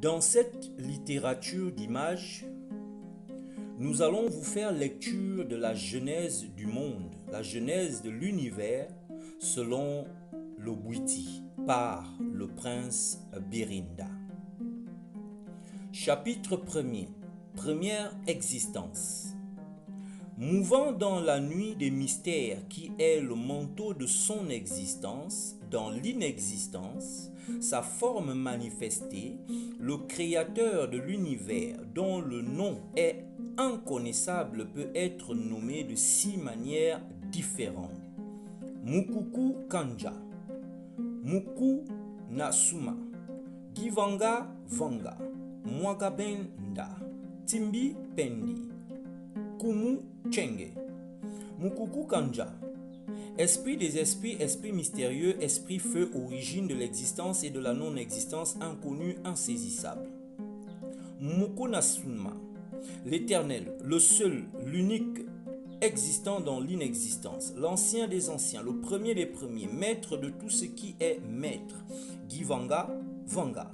Dans cette littérature d'images, nous allons vous faire lecture de la genèse du monde, la genèse de l'univers selon l'Obwiti par le prince Birinda. Chapitre 1er. Première existence. Mouvant dans la nuit des mystères qui est le manteau de son existence, dans l'inexistence, sa forme manifestée, le créateur de l'univers dont le nom est inconnaissable peut être nommé de 6 manières différentes. Mukuku Kanja, Muku Nasuma, Givanga Vanga, Mwagabenda, Timbi Pendi, Kumu Chenge. Mukuku Kanja, esprit des esprits, esprit mystérieux, esprit feu, origine de l'existence et de la non-existence, inconnu, insaisissable. Muku Nasuma, l'éternel, le seul, l'unique, existant dans l'inexistence, l'ancien des anciens, le premier des premiers, maître de tout ce qui est maître. Givanga Vanga,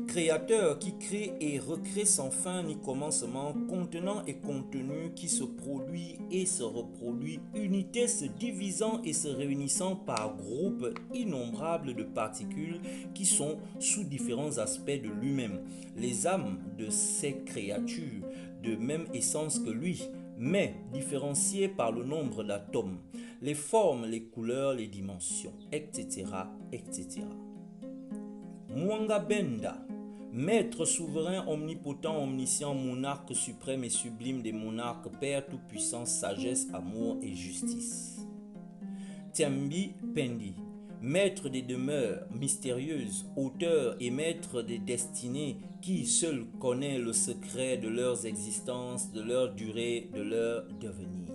créateur qui crée et recrée sans fin ni commencement, contenant et contenu qui se produit et se reproduit, unité se divisant et se réunissant par groupes innombrables de particules qui sont sous différents aspects de lui-même, les âmes de ces créatures de même essence que lui, mais différenciées par le nombre d'atomes, les formes, les couleurs, les dimensions, etc., etc. Mwangabenda, maître souverain, omnipotent, omniscient, monarque suprême et sublime des monarques, Père tout-puissant, sagesse, amour et justice. Tiambi Pendi, maître des demeures mystérieuses, auteur et maître des destinées, qui seul connaît le secret de leurs existences, de leur durée, de leur devenir.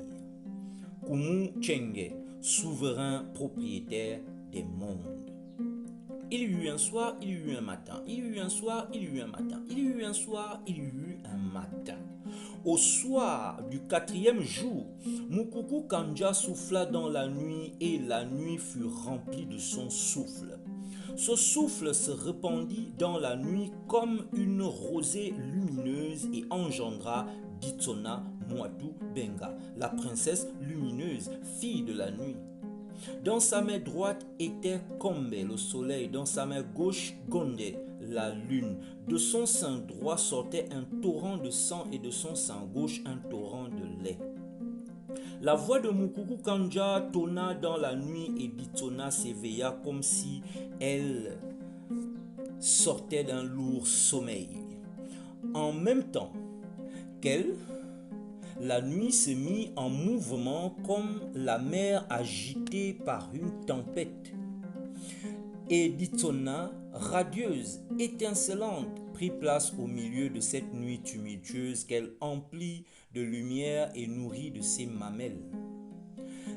Kumu Chenge, souverain propriétaire des mondes. Il y eut un soir, il y eut un matin. Il y eut un soir, il y eut un matin. Il y eut un soir, il y eut un matin. Au soir du 4e jour, Mukuku Kanja souffla dans la nuit et la nuit fut remplie de son souffle. Ce souffle se répandit dans la nuit comme une rosée lumineuse et engendra Ditsona Mwatu Benga, la princesse lumineuse, fille de la nuit. Dans sa main droite était Kombe, le soleil, dans sa main gauche Gonde, la lune. De son sein droit sortait un torrent de sang et de son sein gauche un torrent de lait. La voix de Mukuku Kanja tonna dans la nuit et Ditsona s'éveilla comme si elle sortait d'un lourd sommeil. En même temps qu'elle, la nuit se mit en mouvement comme la mer agitée par une tempête. Et Ditsona, radieuse, étincelante, prit place au milieu de cette nuit tumultueuse qu'elle emplit de lumière et nourrit de ses mamelles.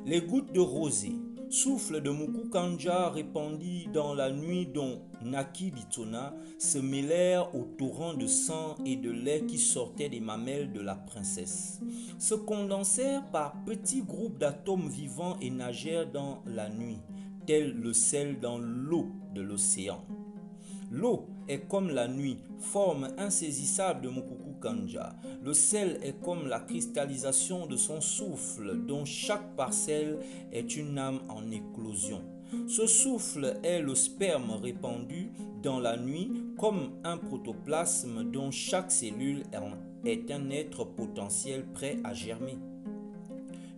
Les gouttes de rosée, souffle de Mukuku Kanja répandit dans la nuit dont naquit Ditsona, se mêlèrent au torrent de sang et de lait qui sortait des mamelles de la princesse, se condensèrent par petits groupes d'atomes vivants et nagèrent dans la nuit, tel le sel dans l'eau de l'océan. L'eau est comme la nuit, forme insaisissable de Mukuku Kanja. Le sel est comme la cristallisation de son souffle, dont chaque parcelle est une âme en éclosion. Ce souffle est le sperme répandu dans la nuit comme un protoplasme dont chaque cellule est un être potentiel prêt à germer.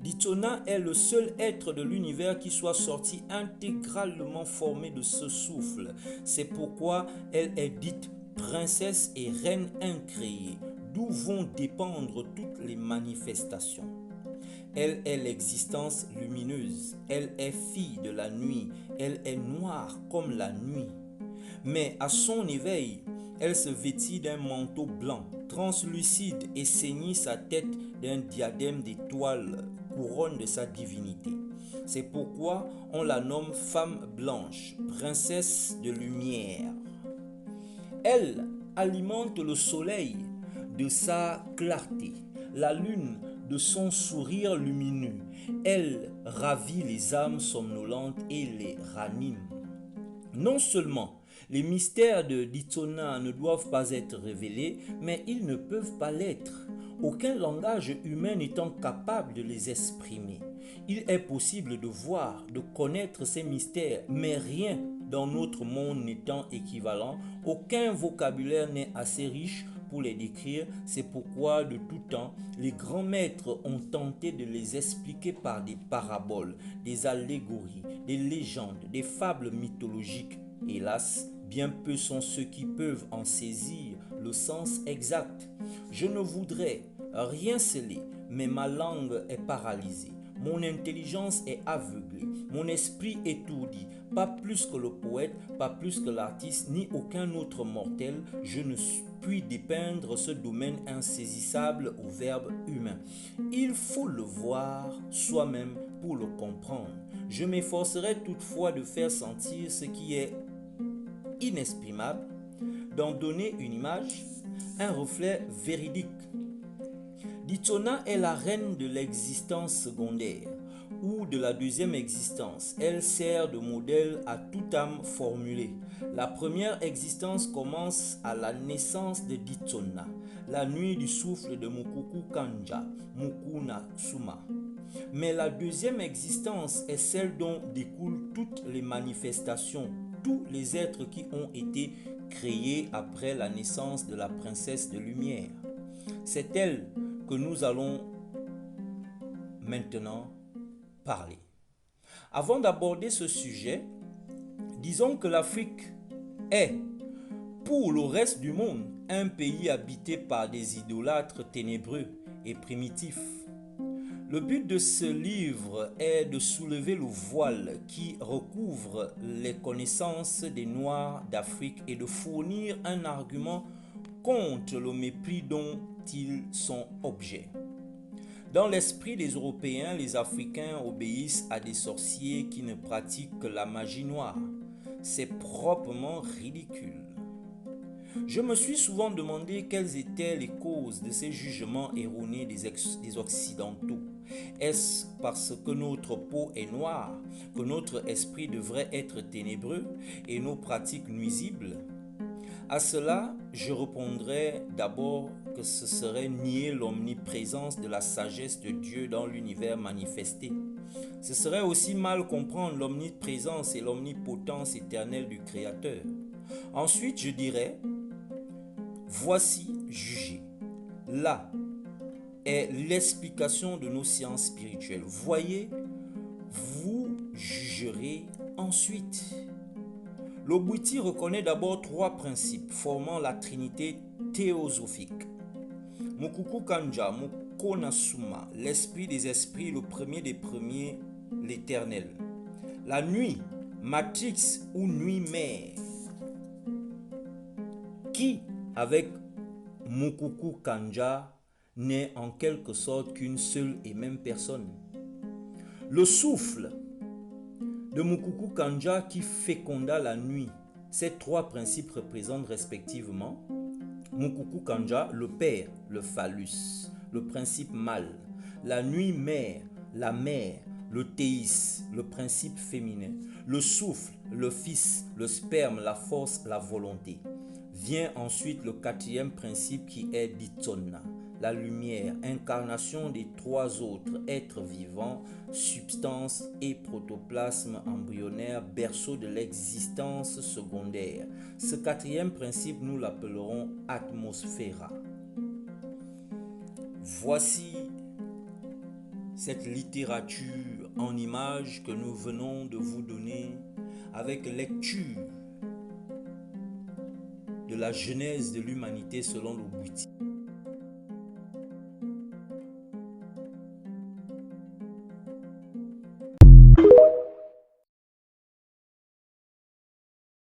Ditsona est le seul être de l'univers qui soit sorti intégralement formé de ce souffle. C'est pourquoi elle est dite princesse et reine incréée, d'où vont dépendre toutes les manifestations. Elle est l'existence lumineuse, elle est fille de la nuit, elle est noire comme la nuit. Mais à son éveil, elle se vêtit d'un manteau blanc, translucide et ceignit sa tête d'un diadème d'étoiles, couronne de sa divinité. C'est pourquoi on la nomme femme blanche, princesse de lumière. Elle alimente le soleil de sa clarté, la lune de son sourire lumineux. Elle ravit les âmes somnolentes et les ranime. Non seulement Les mystères de Ditsona ne doivent pas être révélés, mais ils ne peuvent pas l'être. Aucun langage humain n'étant capable de les exprimer. Il est possible de voir, de connaître ces mystères, mais rien dans notre monde n'étant équivalent. Aucun vocabulaire n'est assez riche pour les décrire. C'est pourquoi de tout temps, les grands maîtres ont tenté de les expliquer par des paraboles, des allégories, des légendes, des fables mythologiques. Hélas, bien peu sont ceux qui peuvent en saisir le sens exact. Je ne voudrais rien sceller, mais ma langue est paralysée. Mon intelligence est aveuglée, mon esprit étourdi. Pas plus que le poète, pas plus que l'artiste, ni aucun autre mortel, je ne puis dépeindre ce domaine insaisissable au verbe humain. Il faut le voir soi-même pour le comprendre. Je m'efforcerai toutefois de faire sentir ce qui est inexprimable, d'en donner une image, un reflet véridique. Ditsona est la reine de l'existence secondaire ou de la deuxième existence. Elle sert de modèle à toute âme formulée. La première existence commence à la naissance de Ditsona, la nuit du souffle de Mukuku Kanja, Mukuna Suma. Mais la deuxième existence est celle dont découlent toutes les manifestations, tous les êtres qui ont été créés après la naissance de la princesse de lumière. C'est elle que nous allons maintenant parler. Avant d'aborder ce sujet, disons que l'Afrique est, pour le reste du monde, un pays habité par des idolâtres ténébreux et primitifs. Le but de ce livre est de soulever le voile qui recouvre les connaissances des Noirs d'Afrique et de fournir un argument contre le mépris dont ils sont objets. Dans l'esprit des Européens, les Africains obéissent à des sorciers qui ne pratiquent que la magie noire. C'est proprement ridicule. Je me suis souvent demandé quelles étaient les causes de ces jugements erronés des Occidentaux. Est-ce parce que notre peau est noire, que notre esprit devrait être ténébreux et nos pratiques nuisibles? À cela, je répondrai d'abord que ce serait nier l'omniprésence de la sagesse de Dieu dans l'univers manifesté. Ce serait aussi mal comprendre l'omniprésence et l'omnipotence éternelle du Créateur. Ensuite, je dirais, voici jugé. Là est l'explication de nos sciences spirituelles. Voyez, vous jugerez ensuite. L'Obuiti reconnaît d'abord trois principes formant la trinité théosophique. Mukuku Kanja, Mukona Suma, l'esprit des esprits, le premier des premiers, l'éternel. La nuit, matrix ou nuit mère, qui, avec Mukuku Kanja, n'est en quelque sorte qu'une seule et même personne. Le souffle de Mukuku Kanja qui féconda la nuit. Ces trois principes représentent respectivement Mukuku Kanja, le père, le phallus, le principe mâle, la nuit mère, la mère, le théis, le principe féminin, le souffle, le fils, le sperme, la force, la volonté. Vient ensuite le quatrième principe qui est Ditsona, la lumière, incarnation des trois autres êtres vivants, substance et protoplasme embryonnaire, berceau de l'existence secondaire. Ce quatrième principe, nous l'appellerons atmosphéra. Voici cette littérature en images que nous venons de vous donner avec lecture de la genèse de l'humanité selon l'Obuiti.